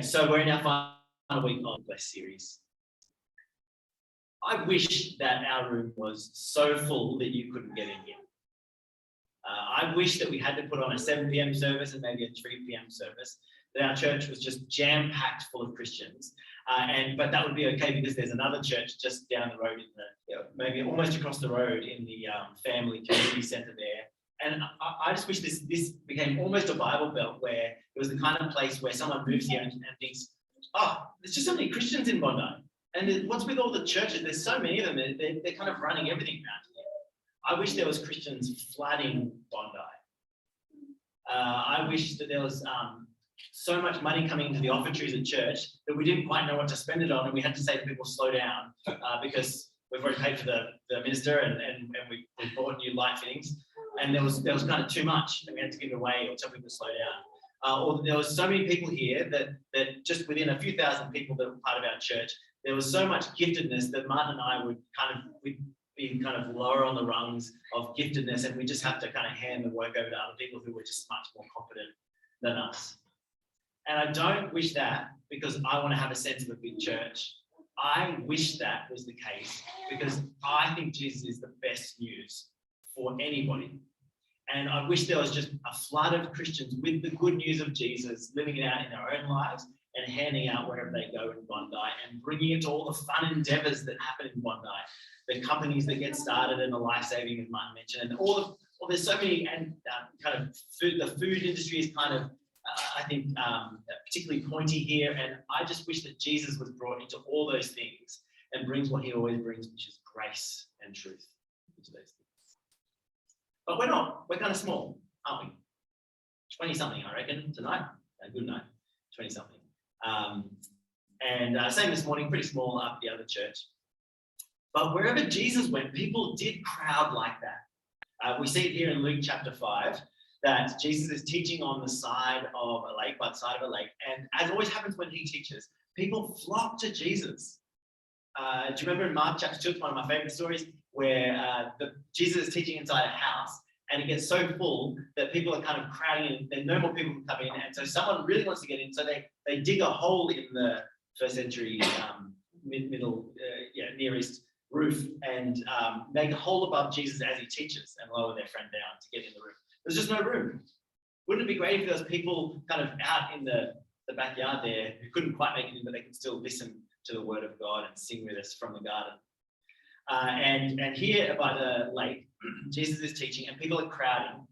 So we're in our final week of the series. I wish that our room was so full that you couldn't get in here. I wish that we had to put on a 7 p.m. service and maybe a 3 p.m. service, that our church was just jam-packed full of Christians. But that would be okay because there's another church just down the road, maybe almost across the road in the family community centre there. And I just wish this became almost a Bible Belt where it was the kind of place where someone moves here and thinks, oh, there's just so many Christians in Bondi. And what's with all the churches? There's so many of them. They're kind of running everything around here. I wish there was Christians flooding Bondi. I wish that there was so much money coming into the offertories at church that we didn't quite know what to spend it on, and we had to say to people, slow down, because we've already paid for the minister and we bought new light fittings. And there was kind of too much, and we had to give it away or tell people to slow down. Or there was so many people here that just within a few thousand people that were part of our church, there was so much giftedness that Martin and I would be kind of lower on the rungs of giftedness, and we just have to kind of hand the work over to other people who were just much more competent than us. And I don't wish that because I want to have a sense of a big church. I wish that was the case because I think Jesus is the best news for anybody. And I wish there was just a flood of Christians with the good news of Jesus living it out in their own lives and handing out wherever they go in Bondi and bringing it to all the fun endeavors that happen in Bondi, the companies that get started and the life-saving, as Martin mentioned, and there's so many, and kind of the food industry is kind of, I think, particularly pointy here. And I just wish that Jesus was brought into all those things and brings what he always brings, which is grace and truth into those things. But we're not. We're kind of small, aren't we? 20-something, I reckon, tonight. A good night, 20-something. Same this morning, pretty small up the other church. But wherever Jesus went, people did crowd like that. We see it here in Luke chapter 5, that Jesus is teaching on the side of a lake, by the side of a lake. And as always happens when he teaches, people flock to Jesus. Do you remember in Mark chapter 2, it's one of my favorite stories, where Jesus is teaching inside a house and it gets so full that people are kind of crowding in, and no more people can come in. And so someone really wants to get in. So they dig a hole in the first century Near East roof and make a hole above Jesus as he teaches and lower their friend down to get in the room. There's just no room. Wouldn't it be great if there was people kind of out in the backyard there who couldn't quite make it in, but they could still listen to the word of God and sing with us from the garden? And here by the lake, Jesus is teaching and people are crowding.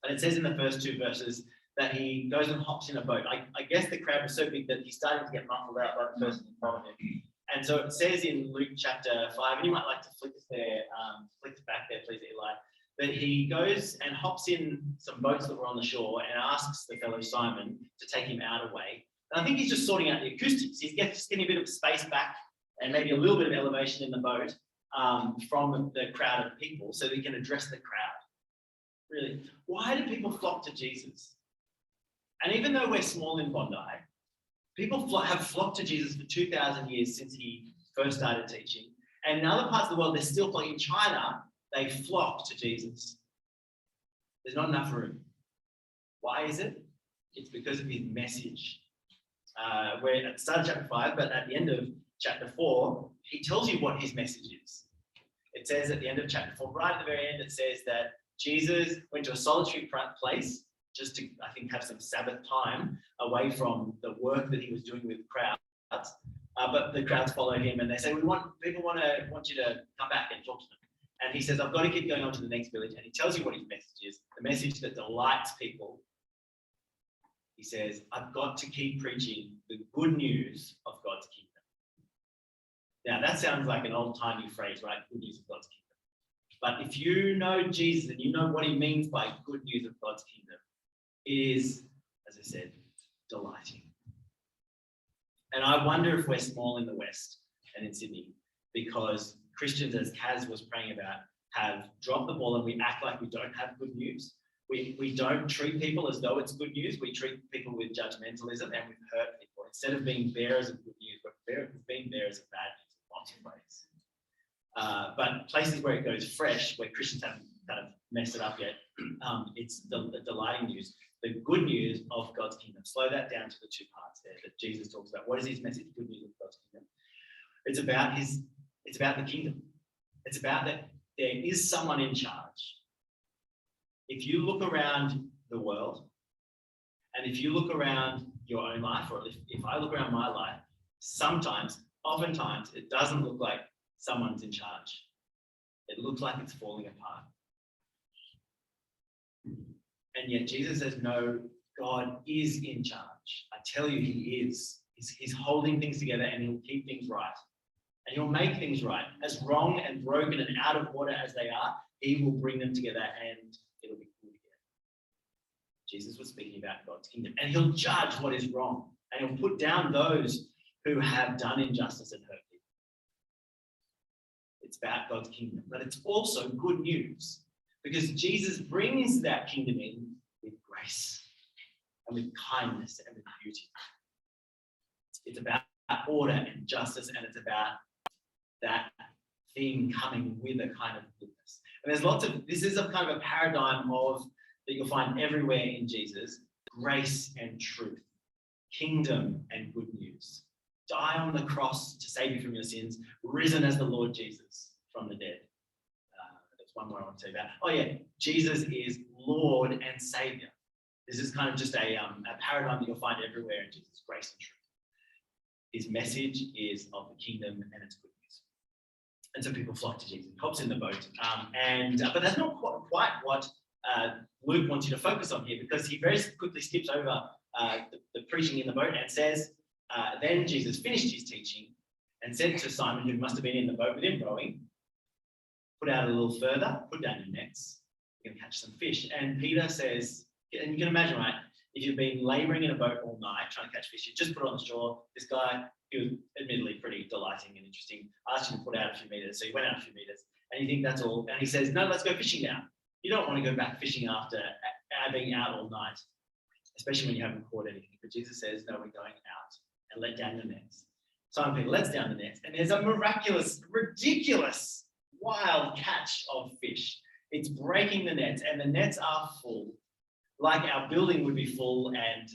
And it says in the first 2 verses that he goes and hops in a boat. I guess the crowd was so big that he's starting to get muffled out by the person in front of him. And so it says in Luke chapter 5, and you might like to flick us there, flick back there, please, Eli, that he goes and hops in some boats that were on the shore and asks the fellow Simon to take him out a way. And I think he's just sorting out the acoustics. He's just getting a bit of space back and maybe a little bit of elevation in the boat from the crowd of people so that he can address the crowd. Really, why do people flock to Jesus? And even though we're small in Bondi, people have flocked to Jesus for 2,000 years since he first started teaching. And in other parts of the world, they're still flocking. In China, they flock to Jesus. There's not enough room. Why is it? It's because of his message. We're at the start of chapter 5, but at the end of chapter 4, he tells you what his message is. It says at the end of chapter 4, right at the very end, it says that Jesus went to a solitary place just to, I think, have some Sabbath time away from the work that he was doing with crowds. But the crowds followed him and they say, people want you to come back and talk to them. And he says, I've got to keep going on to the next village. And he tells you what his message is, the message that delights people. He says, I've got to keep preaching the good news of God's kingdom. Now, that sounds like an old-timey phrase, right? Good news of God's kingdom. But if you know Jesus and you know what he means by good news of God's kingdom, it is, as I said, delighting. And I wonder if we're small in the West and in Sydney because Christians, as Kaz was praying about, have dropped the ball and we act like we don't have good news. We don't treat people as though it's good news. We treat people with judgmentalism and we hurt people. Instead of being bearers of good news, we're being bearers of bad news in lots of ways. But places where it goes fresh, where Christians haven't kind of messed it up yet, it's the delighting news, the good news of God's kingdom. Slow that down to the two parts there that Jesus talks about. What is his message? Good news of God's kingdom. It's about the kingdom. It's about that there is someone in charge. If you look around the world, and if you look around your own life, or if I look around my life, oftentimes, it doesn't look like someone's in charge. It looks like it's falling apart. And yet Jesus says, no, God is in charge. I tell you, he is. He's holding things together, and he'll keep things right. And he'll make things right. As wrong and broken and out of order as they are, he will bring them together and it'll be good again. Jesus was speaking about God's kingdom, and he'll judge what is wrong, and he'll put down those who have done injustice and hurt people. It's about God's kingdom, but it's also good news because Jesus brings that kingdom in with grace and with kindness and with beauty. It's about order and justice, and it's about that thing coming with a kind of goodness. And there's this is a kind of a paradigm that you'll find everywhere in Jesus: grace and truth, kingdom and good news. Die on the cross to save you from your sins, risen as the Lord Jesus from the dead. That's one more I want to tell you about. Oh yeah, Jesus is Lord and Savior. This is kind of just a paradigm that you'll find everywhere in Jesus: grace and truth. His message is of the kingdom, and it's good news. And so people flock to Jesus. He hops in the boat. But that's not quite what Luke wants you to focus on here, because he very quickly skips over the preaching in the boat and says, then Jesus finished his teaching and said to Simon, who must have been in the boat with him rowing, put out a little further, put down your nets, you're going to catch some fish. And Peter says, and you can imagine, right, if you've been labouring in a boat all night trying to catch fish, you just put it on the shore. This guy, he was admittedly pretty delighting and interesting, asked you to put out a few metres. So you went out a few metres, and you think that's all. And he says, no, let's go fishing now. You don't want to go back fishing after being out all night, especially when you haven't caught anything. But Jesus says, no, we're going out and let down your nets. Simon Peter lets down the nets, and there's a miraculous, ridiculous, wild catch of fish. It's breaking the nets, and the nets are full, like our building would be full and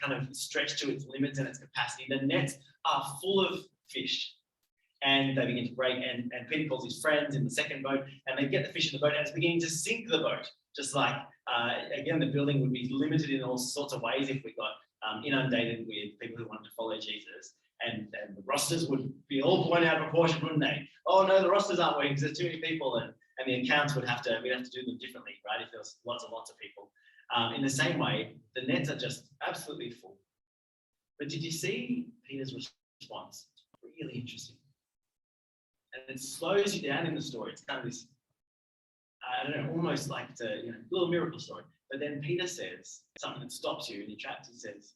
kind of stretched to its limits and its capacity. The nets are full of fish, and they begin to break. And Peter calls his friends in the second boat, and they get the fish in the boat, and it's beginning to sink the boat. Just like, again, the building would be limited in all sorts of ways if we got inundated with people who wanted to follow Jesus. And the rosters would be all blown out of proportion, wouldn't they? Oh no, the rosters aren't working because there's too many people, and the accounts we'd have to do them differently, right? If there was lots and lots of people. In the same way, the nets are just absolutely full. But did you see Peter's response? It's really interesting. And it slows you down in the story. It's kind of this, I don't know, almost like a little miracle story. But then Peter says something that stops you in your tracks. He says,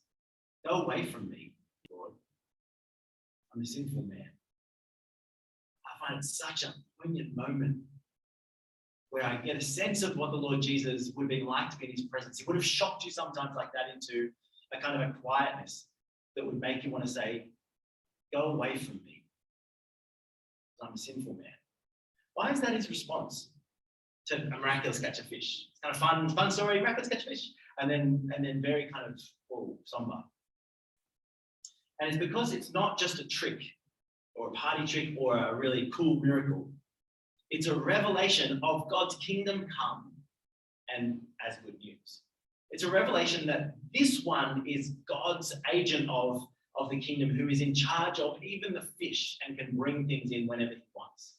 go away from me, Lord. I'm a sinful man. I find it such a poignant moment where I get a sense of what the Lord Jesus would have been like to be in his presence. He would have shocked you sometimes like that into a kind of a quietness that would make you want to say, go away from me. I'm a sinful man. Why is that his response to a miraculous catch of fish? It's kind of fun story, miraculous catch of fish, and then very kind of somber. And it's because it's not just a trick or a party trick or a really cool miracle. It's a revelation of God's kingdom come and as good news. It's a revelation that this one is God's agent of the kingdom, who is in charge of even the fish and can bring things in whenever he wants.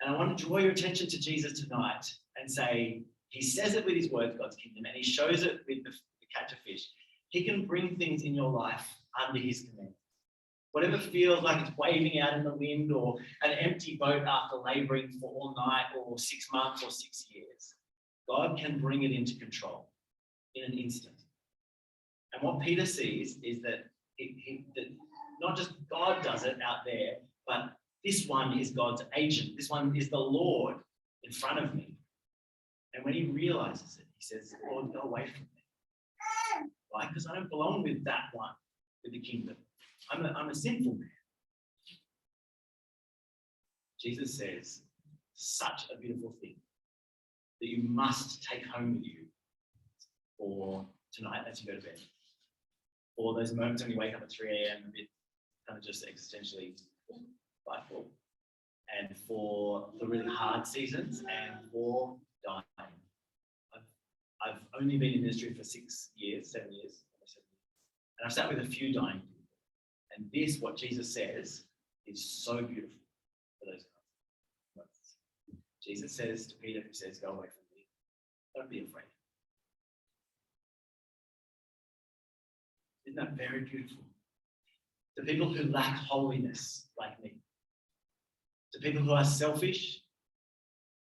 And I want to draw your attention to Jesus tonight and say, he says it with his words, God's kingdom, and he shows it with the catch of fish. He can bring things in your life under his command. Whatever feels like it's waving out in the wind, or an empty boat after labouring for all night or 6 months or 6 years, God can bring it into control in an instant. And what Peter sees is that that not just God does it out there, but this one is God's agent. This one is the Lord in front of me. And when he realizes it, he says, Lord, go away from me. Why? Because I don't belong with that one, with the kingdom. I'm a sinful man. Jesus says such a beautiful thing that you must take home with you for tonight as you go to bed. For those moments when you wake up at 3 a.m. a bit kind of just existentially frightful, and for the really hard seasons, and for dying. I've only been in ministry for 7 years, and I've sat with a few dying people. And this, what Jesus says, is so beautiful for those moments. Jesus says to Peter, who says, "Go away from me. Don't be afraid." Isn't that very beautiful? The people who lack holiness, like me, the people who are selfish,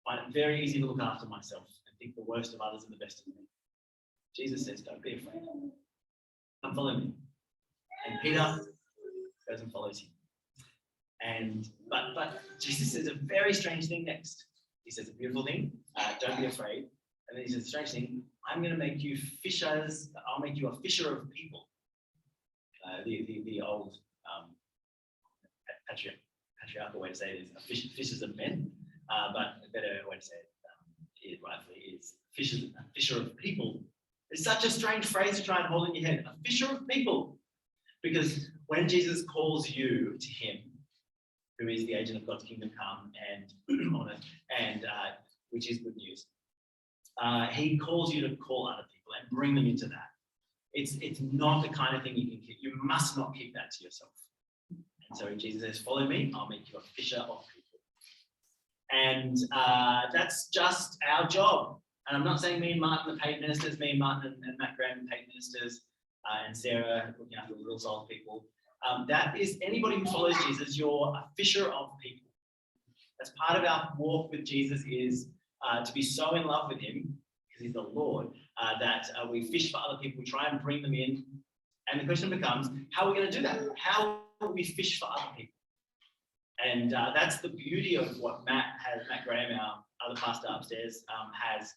find it very easy to look after myself and think the worst of others and the best of me. Jesus says, "Don't be afraid. Come follow me." And Peter goes and follows him. But Jesus says a very strange thing next. He says a beautiful thing, don't be afraid. And then he says a strange thing, I'm going to make you fishers. I'll make you a fisher of people. The old patriarchal way to say it is fishers of men, but a better way to say it rightfully is fisher of people. It's such a strange phrase to try and hold in your head, a fisher of people. Because when Jesus calls you to him, who is the agent of God's kingdom come and on it, and which is good news, he calls you to call other people and bring them into that. It's not the kind of thing you can keep. You must not keep that to yourself. And so Jesus says, "Follow me, I'll make you a fisher of people." And that's just our job. And I'm not saying me and Martin, the paid ministers, me and Martin and Matt Graham, the paid ministers, and Sarah looking after the Little Soul people. That is anybody who follows Jesus, you're a fisher of people. That's part of our walk with Jesus, is to be so in love with him, because he's the Lord, that we fish for other people, we try and bring them in. And the question becomes, how are we going to do that? How will we fish for other people? And that's the beauty of what Matt Graham, our other pastor upstairs, has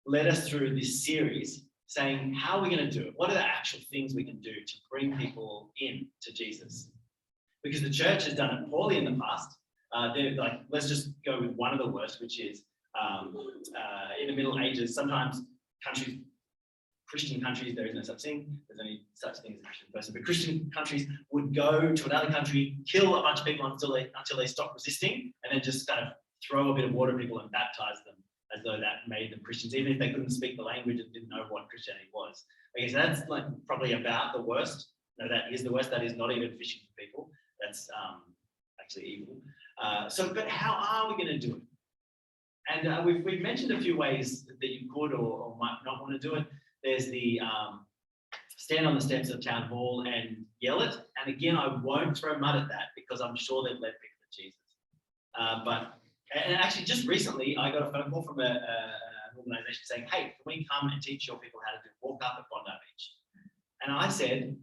led us through this series, saying, how are we going to do it? What are the actual things we can do to bring people in to Jesus? Because the church has done it poorly in the past. They're like, let's just go with one of the worst, which is in the Middle Ages, sometimes Christian countries, there is no such thing. There's only such thing as a Christian person. But Christian countries would go to another country, kill a bunch of people until they stop resisting, and then just kind of throw a bit of water at people and baptize them, as though that made them Christians, even if they couldn't speak the language and didn't know what Christianity was. Okay, so that's like probably about the worst. No, that is the worst. That is not even fishing for people. That's actually evil. But how are we going to do it? And we've mentioned a few ways that you could or might not want to do it. There's the stand on the steps of town hall and yell it. And again, I won't throw mud at that, because I'm sure they've led people to Jesus. And actually, just recently, I got a phone call from an organisation saying, "Hey, can we come and teach your people how to do walk up at Bondi Beach?" And I said,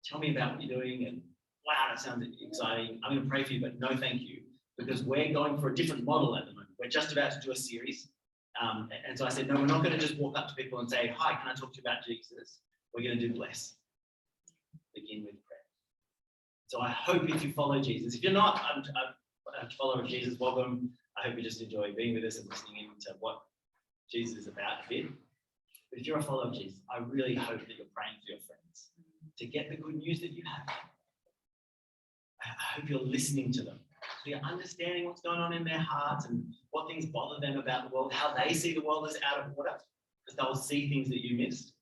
"Tell me about what you're doing." And wow, that sounds exciting. I'm going to pray for you, but no, thank you, because we're going for a different model at the moment. We're just about to do a series. And so I said, no, we're not going to just walk up to people and say, "Hi, can I talk to you about Jesus?" We're going to do bless. Begin with prayer. So I hope if you follow Jesus, if you're not a follower of Jesus, welcome. I hope you just enjoy being with us and listening in to what Jesus is about a bit. But if you're a follower of Jesus, I really hope that you're praying for your friends to get the good news that you have. I hope you're listening to them. So you're understanding what's going on in their hearts and what things bother them about the world, how they see the world as out of order, because they'll see things that you missed,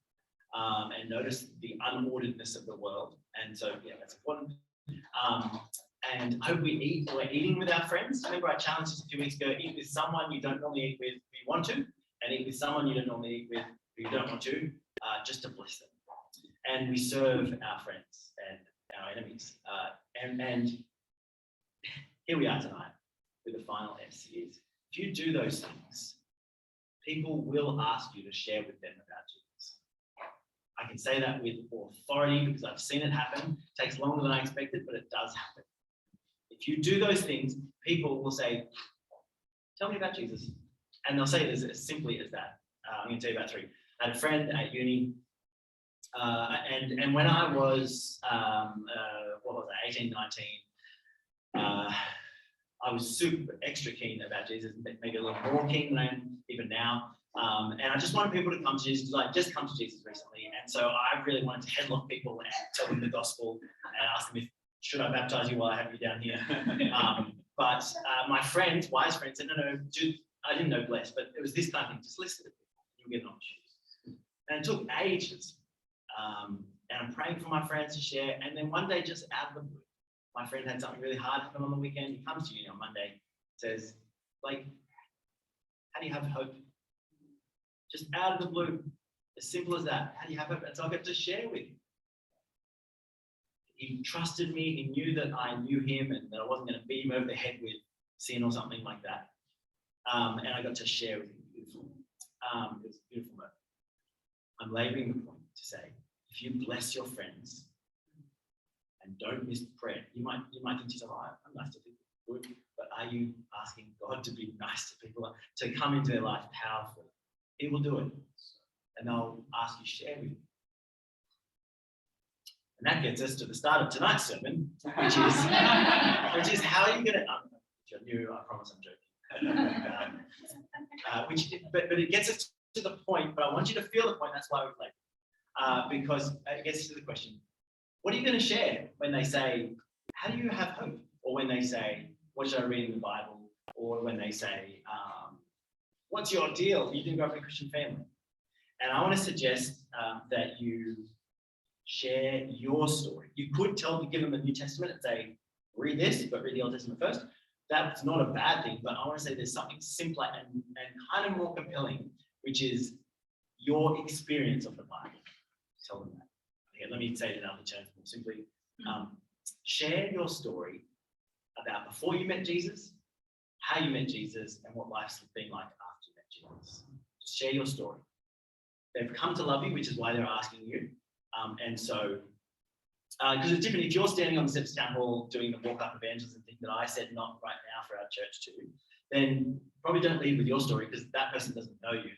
and notice the unorderedness of the world. And so, yeah, that's important. And I hope we're eating with our friends. Remember, I challenged us a few weeks ago, eat with someone you don't normally eat with who you want to, and eat with someone you don't normally eat with who you don't want to, just to bless them. And we serve our friends and our enemies. And here we are tonight with the final S is, if you do those things, people will ask you to share with them about Jesus. I can say that with authority because I've seen it happen. It takes longer than I expected, but it does happen. If you do those things, people will say, "Tell me about Jesus." And they'll say it as simply as that. I'm going to tell you about three. I had a friend at uni, and when I was, 18, 19, I was super extra keen about Jesus, maybe a little more keen than I am even now. And I just wanted people to come to Jesus, like just come to Jesus recently. And so I really wanted to headlock people and tell them the gospel and ask them if, should I baptize you while I have you down here? But my friend, wise friend, said, no, dude, I didn't know bless, but it was this kind of thing. Just listen to people, you'll get an opportunity. And it took ages. And I'm praying for my friends to share. And then one day, just out of the blue, my friend had something really hard happen on the weekend. He comes to you on Monday, says, like, how do you have hope? Just out of the blue, as simple as that. How do you have hope? And so I got to share with him. He trusted me. He knew that I knew him and that I wasn't going to beat him over the head with sin or something like that. And I got to share with him. Beautiful. It was a beautiful moment. I'm laboring the point to say, if you bless your friends and don't miss prayer, you might think to yourself, oh, I'm nice to people, good, but are you asking God to be nice to people, to come into their life powerfully? He will do it. And they'll ask you to share with you. And that gets us to the start of tonight's sermon, which is how are you going to, I promise I'm joking. But it gets us to the point, but I want you to feel the point, that's why we've played. Because it gets to the question, what are you going to share when they say, how do you have hope? Or when they say, what should I read in the Bible? Or when they say, what's your deal? You didn't grow up in a Christian family. And I want to suggest that you share your story. You could give them the New Testament and say, read this, but read the Old Testament first. That's not a bad thing, but I want to say there's something simpler and kind of more compelling, which is your experience of the Bible. Tell them that. Okay, let me say it in other terms more simply. Share your story about before you met Jesus, how you met Jesus, and what life's been like after you met Jesus. Just share your story. They've come to love you, which is why they're asking you. And so, because it's different if you're standing on the steps of town hall doing the walk-up evangelism thing that I said not right now for our church too, then probably don't lead with your story because that person doesn't know you.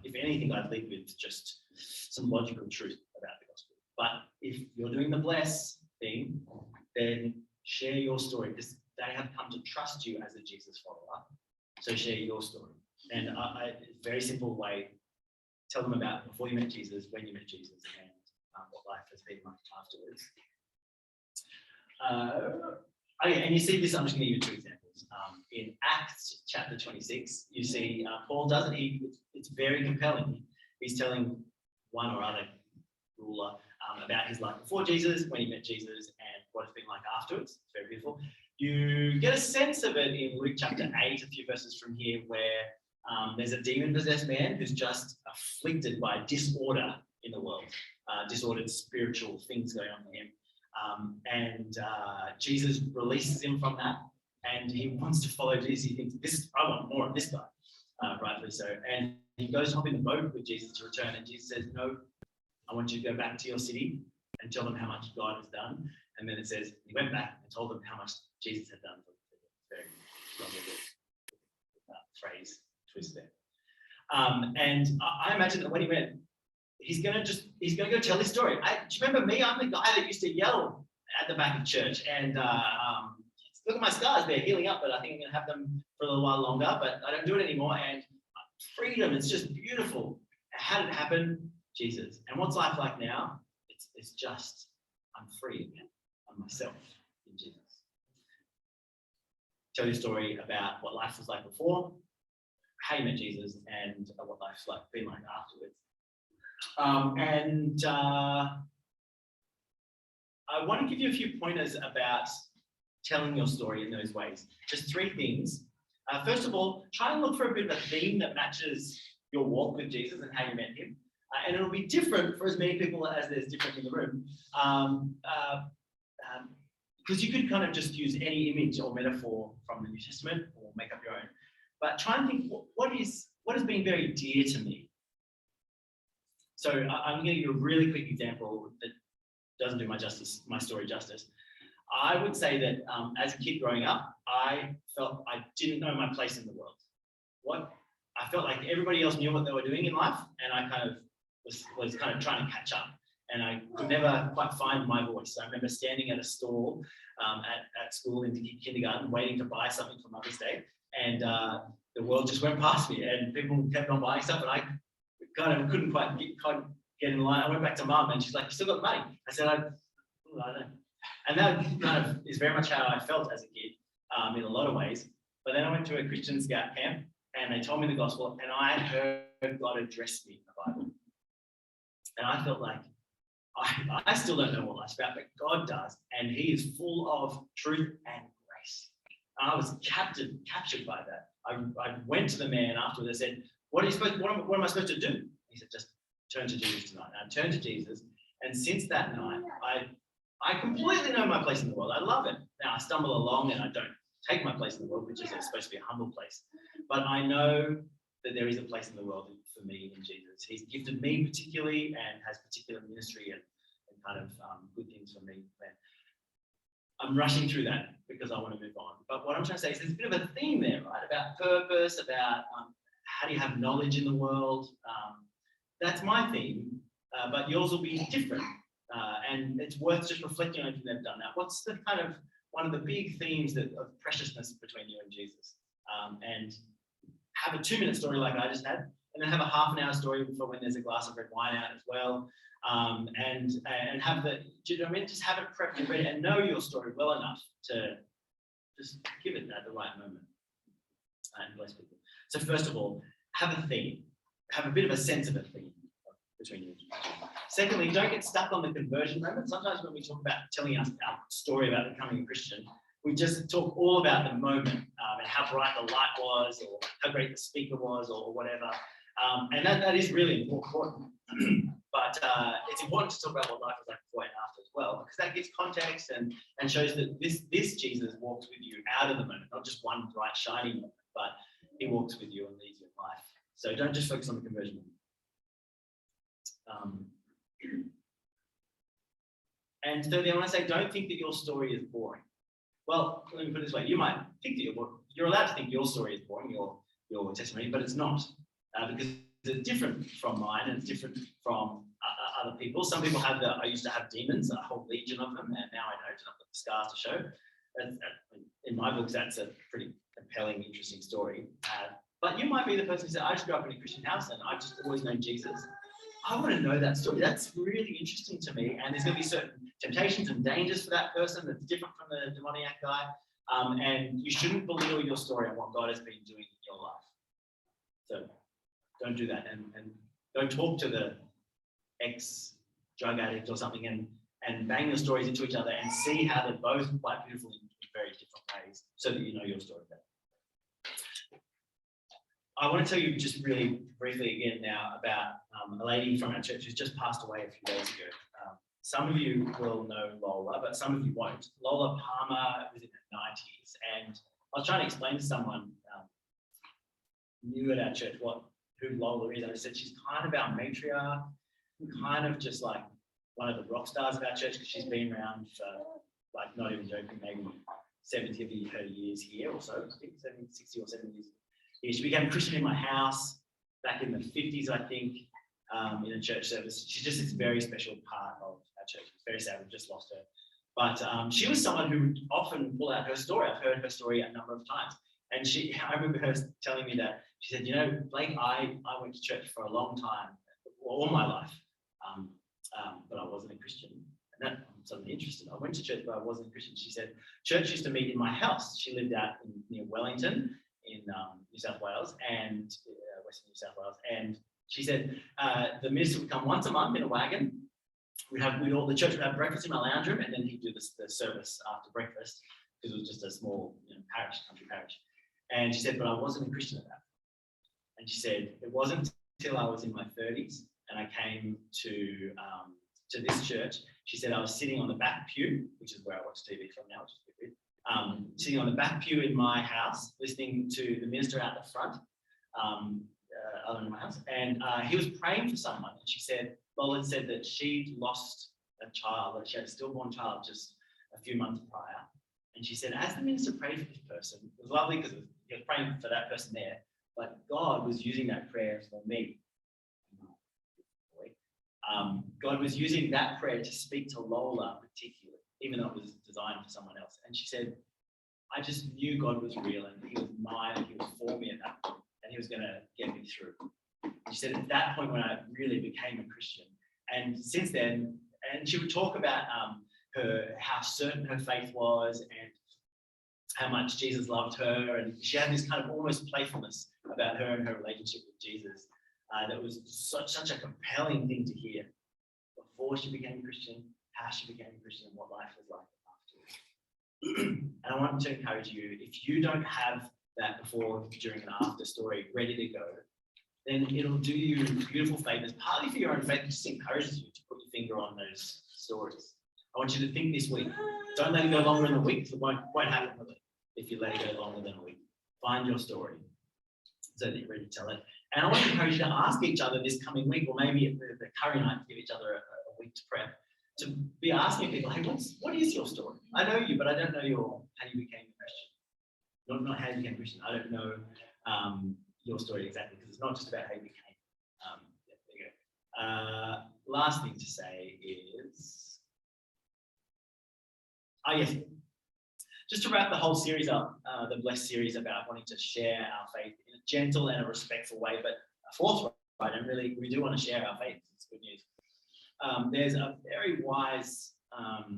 If anything, I'd lead with just some logical truth about the gospel. But if you're doing the bless thing, then share your story because they have come to trust you as a Jesus follower. So share your story. And a very simple way, tell them about before you met Jesus, when you met Jesus, and what life has been like afterwards. And you see this, I'm just going to give you two examples. In Acts chapter 26, you see Paul does it. It's very compelling. He's telling one or other ruler about his life before Jesus, when he met Jesus, and what it's been like afterwards. It's very beautiful. You get a sense of it in Luke chapter 8, a few verses from here, where there's a demon-possessed man who's just afflicted by disorder in the world, disordered spiritual things going on in him. And Jesus releases him from that, and he wants to follow Jesus. He thinks, I want more of this guy, rightfully so. And he goes hop in the boat with Jesus to return, and Jesus says, no, I want you to go back to your city and tell them how much God has done. And then it says, he went back and told them how much Jesus had done for them. Very lovely phrase twist there. And I imagine that when he went, he's going to go tell his story. Do you remember me? I'm the guy that used to yell at the back of church. And look at my scars, they're healing up, but I think I'm going to have them for a little while longer, but I don't do it anymore. And freedom, it's just beautiful. How did it happen? Jesus. And what's life like now? It's just, I'm free again. I'm myself in Jesus. Tell your story about what life was like before, how you met Jesus, and what life's been like afterwards. I want to give you a few pointers about telling your story in those ways. Just three things. First of all, try and look for a bit of a theme that matches your walk with Jesus and how you met him. And it'll be different for as many people as there's different in the room. Because you could kind of just use any image or metaphor from the New Testament or make up your own. But try and think, what has been very dear to me? So I'm going to give you a really quick example that doesn't do my story justice. I would say that as a kid growing up, I felt I didn't know my place in the world. I felt like everybody else knew what they were doing in life, and I kind of was kind of trying to catch up. and I could never quite find my voice. I remember standing at a stall at school in kindergarten, waiting to buy something for Mother's Day, and the world just went past me, and people kept on buying stuff, and I kind of couldn't quite get in line. I went back to Mum, and she's like, "You still got money?" I said, "I don't know." And that kind of is very much how I felt as a kid, in a lot of ways. But then I went to a Christian Scout camp, and they told me the gospel, and I heard God address me in the Bible. And I felt like, I still don't know what life's about, but God does, and He is full of truth and grace. And I was captured by that. I went to the man afterwards and said, what am I supposed to do? He said, just turn to Jesus tonight. And I turned to Jesus, and since that night, I completely know my place in the world. I love it. Now, I stumble along and I don't take my place in the world, which is supposed to be a humble place. But I know that there is a place in the world for me in Jesus. He's gifted me particularly and has particular ministry and kind of good things for me. I'm rushing through that because I want to move on. But what I'm trying to say is there's a bit of a theme there, right? About purpose, about how do you have knowledge in the world. That's my theme, but yours will be different. And it's worth just reflecting on if you've never done that. What's the kind of one of the big themes of preciousness between you and Jesus? And have a 2-minute story like I just had, and then have a half-an-hour story for when there's a glass of red wine out as well. And have do you know what I mean? Just have it prepped and ready and know your story well enough to just give it at the right moment and bless people. So first of all, have a theme. Have a bit of a sense of a theme between you. Secondly, don't get stuck on the conversion moment. Sometimes when we talk about telling us our story about becoming a Christian, we just talk all about the moment and how bright the light was or how great the speaker was or whatever. And that is really important. But it's important to talk about what life was like before and after as well, because that gives context and shows that this Jesus walks with you out of the moment, not just one bright, shiny moment, but He walks with you and leads you in life. So don't just focus on the conversion moment. And thirdly, I want to say, don't think that your story is boring. Well, let me put it this way: you might think that you're allowed to think your story is boring, your testimony, but it's not, because it's different from mine and it's different from other people. Some people have I used to have demons, a whole legion of them, and now I don't. I've got the scars to show. In my books, that's a pretty compelling, interesting story. But you might be the person who said, I just grew up in a Christian house and I've just always known Jesus. I want to know that story. That's really interesting to me. And there's going to be certain temptations and dangers for that person that's different from the demoniac guy. And you shouldn't belittle your story and what God has been doing in your life. So don't do that. And don't talk to the ex-drug addict or something and bang your stories into each other and see how they're both quite beautiful in very different ways so that you know your story better. I want to tell you just really briefly again now about a lady from our church who's just passed away a few days ago. Some of you will know Lola, but some of you won't. Lola Palmer was in her 90s, and I was trying to explain to someone new at our church who Lola is. And I said she's kind of our matriarch, kind of just like one of the rock stars of our church because she's been around for, like, not even joking, maybe 70 of her years here or so. I think 60 or 70 years. Yeah, she became a Christian in my house back in the 50s, I think, in a church service. She's just this very special part of our church. It's very sad we've just lost her. But she was someone who would often pull out her story. I've heard her story a number of times. And I remember her telling me that. She said, you know, Blake, I went to church for a long time, all my life, but I wasn't a Christian. And that I'm suddenly interested. I went to church, but I wasn't a Christian. She said, church used to meet in my house. She lived out near Wellington, in New South Wales and Western New South Wales. And she said the minister would come once a month in a wagon. The church would have breakfast in my lounge room, and then he'd do the service after breakfast because it was just a small country parish. And she said, but I wasn't a Christian at that. And she said, it wasn't until I was in my 30s and I came to this church. She said, I was sitting on the back pew, which is where I watch TV from now, which is a bit weird. Sitting on the back pew in my house, listening to the minister out the front, other than my house, and he was praying for someone. And she said, Lola said that she'd lost a child, that she had a stillborn child just a few months prior. And she said, as the minister prayed for this person, it was lovely because he was praying for that person there, but God was using that prayer for me. God was using that prayer to speak to Lola particularly, even though it was designed for someone else. And she said, I just knew God was real and he was mine and he was for me at that point and he was going to get me through. And she said, at that point when I really became a Christian. And since then, and she would talk about how certain her faith was and how much Jesus loved her. And she had this kind of almost playfulness about her and her relationship with Jesus. That was such a compelling thing to hear before she became a Christian, how she became a Christian, and what life was like afterwards. And I want to encourage you, if you don't have that before, during, and after story ready to go, then it'll do you beautiful favors, partly for your own faith. It just encourages you to put your finger on those stories. I want you to think this week. Don't let it go longer than a week. It won't happen really if you let it go longer than a week. Find your story so that you're ready to tell it. And I want to encourage you to ask each other this coming week, or maybe at the curry night, give each other a week to prep, to be asking people, hey, what is your story? I know you, but I don't know how you became a Christian. Not how you became a Christian. I don't know your story exactly, because it's not just about how you became. There you go. Last thing to say is, yes, just to wrap the whole series up, the Blessed series about wanting to share our faith in a gentle and a respectful way, but forthright, and really we do want to share our faith. It's good news. There's a very wise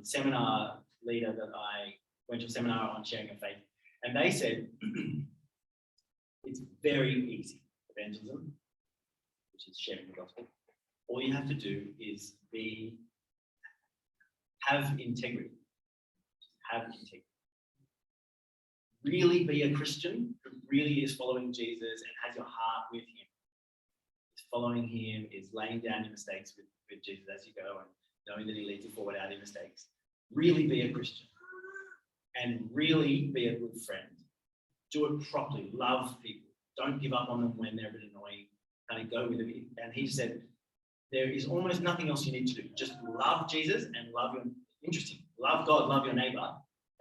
seminar leader that I went to a seminar on sharing of faith, and they said it's very easy, evangelism, which is sharing the gospel. All you have to do is have integrity. Have integrity. Really be a Christian who really is following Jesus and has your heart with him. Is following him, is laying down your mistakes with Jesus as you go and knowing that he leads you forward out of your mistakes. Really be a Christian and really be a good friend. Do it properly. Love people. Don't give up on them when they're a bit annoying. Kind of go with them. And he said, there is almost nothing else you need to do. Just love Jesus and love love God, love your neighbor,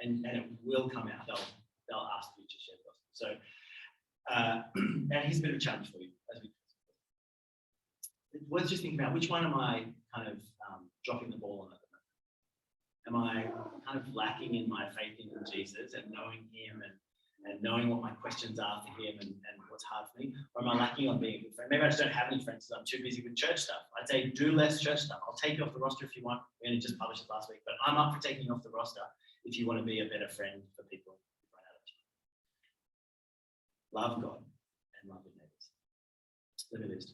and it will come out. They'll ask you to share the gospel. So, and here's a bit of a challenge for you as we. It's worth just thinking about, which one am I kind of dropping the ball on at the moment? Am I kind of lacking in my faith in Jesus and knowing him and knowing what my questions are for him and what's hard for me? Or am I lacking on being a good friend? Maybe I just don't have any friends because I'm too busy with church stuff. I'd say do less church stuff. I'll take you off the roster if you want. We only just published it last week, but I'm up for taking you off the roster if you want to be a better friend for people. Love God and love your neighbors. Let me leave this to